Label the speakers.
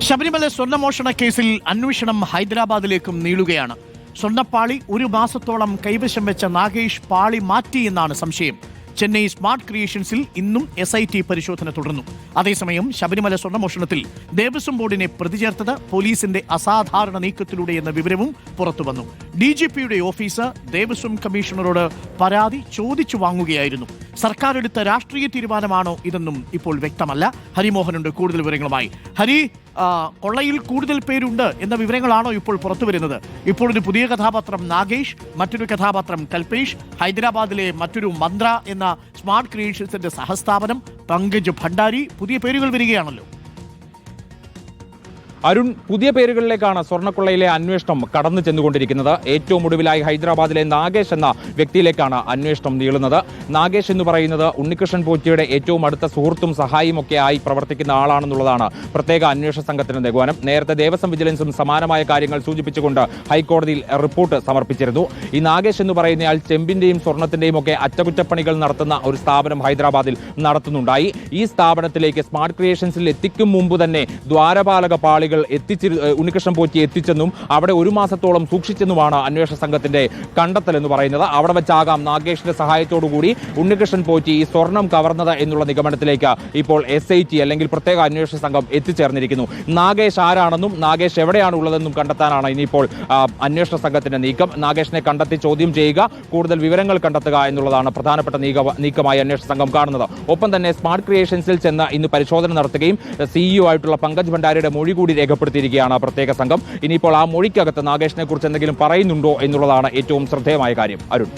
Speaker 1: ശബരിമല സ്വർണ്ണമോഷണ കേസിൽ അന്വേഷണം ഹൈദരാബാദിലേക്കും നീളുകയാണ്. സ്വർണ്ണപ്പാളി ഒരു മാസത്തോളം കൈവശം വെച്ച നാഗേഷ് പാളി മാറ്റിയെന്നാണ് സംശയം. ചെന്നൈ സ്മാർട്ട് ക്രിയേഷൻസിൽ ഇന്നും SIT പരിശോധന തുടർന്നു. അതേസമയം ശബരിമല സ്വർണ്ണമോഷണത്തിൽ ദേവസ്വം ബോർഡിനെ പ്രതിചേർത്തത് പോലീസിന്റെ അസാധാരണ നീക്കത്തിലൂടെയെന്ന വിവരവും പുറത്തുവന്നു. DGPയുടെ ഓഫീസ് ദേവസ്വം കമ്മീഷണറോട് പരാതി ചോദിച്ചു വാങ്ങുകയായിരുന്നു. സർക്കാർ എടുത്ത രാഷ്ട്രീയ തീരുമാനമാണോ ഇതെന്നും ഇപ്പോൾ വ്യക്തമല്ല. ഹരിമോഹനുണ്ട് കൂടുതൽ വിവരങ്ങളുമായി. ഹരി, കൊള്ളയിൽ കൂടുതൽ പേരുണ്ട് എന്ന വിവരങ്ങളാണോ ഇപ്പോൾ പുറത്തുവരുന്നത്? ഇപ്പോൾ ഒരു പുതിയ കഥാപാത്രം നാഗേഷ്, മറ്റൊരു കഥാപാത്രം കൽപേഷ്, ഹൈദരാബാദിലെ മറ്റൊരു മന്ത്ര എന്ന സ്മാർട്ട് ക്രിയേഷൻസിന്റെ സഹസ്ഥാപനം പങ്കജ് ഭണ്ഡാരി, പുതിയ പേരുകൾ വരികയാണല്ലോ.
Speaker 2: അരുൺ, പുതിയ പേരുകളിലേക്കാണ് സ്വർണ്ണക്കൊള്ളയിലെ അന്വേഷണം കടന്നു ചെന്നുകൊണ്ടിരിക്കുന്നത്. ഏറ്റവും ഒടുവിലായി ഹൈദരാബാദിലെ നാഗേഷ് എന്ന വ്യക്തിയിലേക്കാണ് അന്വേഷണം നീളുന്നത്. നാഗേഷ് എന്ന് പറയുന്നത് ഉണ്ണികൃഷ്ണൻ പോറ്റിയുടെ ഏറ്റവും അടുത്ത സുഹൃത്തും സഹായിയും ഒക്കെ ആയി പ്രവർത്തിക്കുന്ന ആളാണെന്നുള്ളതാണ് പ്രത്യേക അന്വേഷണ സംഘത്തിന്റെ നിഗമനം. നേരത്തെ ദേവസ്വം വിജിലൻസും സമാനമായ കാര്യങ്ങൾ സൂചിപ്പിച്ചുകൊണ്ട് ഹൈക്കോടതിയിൽ റിപ്പോർട്ട് സമർപ്പിച്ചിരുന്നു. ഈ നാഗേഷ് എന്ന് പറയുന്നയാൾ ചെമ്പിന്റെയും സ്വർണത്തിന്റെയും ഒക്കെ അറ്റകുറ്റപ്പണികൾ നടത്തുന്ന ഒരു സ്ഥാപനം ഹൈദരാബാദിൽ നടത്തുന്നുണ്ടായി. ഈ സ്ഥാപനത്തിലേക്ക് സ്മാർട്ട് ക്രിയേഷൻസിൽ എത്തിക്കും മുമ്പ് തന്നെ ദ്വാരപാലക പാളികൾ ഉണ്ണികൃഷ്ണൻ പോറ്റി എത്തിച്ചെന്നും അവിടെ ഒരു മാസത്തോളം സൂക്ഷിച്ചെന്നുമാണ് അന്വേഷണ സംഘത്തിന്റെ കണ്ടെത്തൽ എന്ന് പറയുന്നത്. അവിടെ വെച്ചാകാം നാഗേഷിന്റെ സഹായത്തോടുകൂടി ഉണ്ണികൃഷ്ണൻ പോറ്റി ഈ സ്വർണം കവർന്നത് എന്നുള്ള നിഗമനത്തിലേക്ക് ഇപ്പോൾ SIT അല്ലെങ്കിൽ പ്രത്യേക അന്വേഷണ സംഘം എത്തിച്ചേർന്നിരിക്കുന്നു. നാഗേഷ് ആരാണെന്നും നാഗേഷ് എവിടെയാണ് ഉള്ളതെന്നും കണ്ടെത്താനാണ് ഇനിയിപ്പോൾ അന്വേഷണ സംഘത്തിന്റെ നീക്കം. നാഗേഷിനെ കണ്ടെത്തി ചോദ്യം ചെയ്യുക, കൂടുതൽ വിവരങ്ങൾ കണ്ടെത്തുക എന്നുള്ളതാണ് പ്രധാനപ്പെട്ട നീക്കമായി അന്വേഷണ സംഘം കാണുന്നത്. ഒപ്പം തന്നെ സ്മാർട്ട് ക്രിയേഷൻസിൽ ചെന്ന് ഇന്ന് പരിശോധന നടത്തുകയും CEO ആയിട്ടുള്ള പങ്കജ് ഭണ്ഡാരിയുടെ മൊഴി കൂടി രേഖപ്പെടുത്തിയിരിക്കുകയാണ് പ്രത്യേക സംഘം. ഇനിയിപ്പോൾ ആ മൊഴിക്കകത്ത് നാഗേഷിനെ കുറിച്ച് എന്തെങ്കിലും പറയുന്നുണ്ടോ എന്നുള്ളതാണ് ഏറ്റവും ശ്രദ്ധേയമായ കാര്യം. അരുൺ.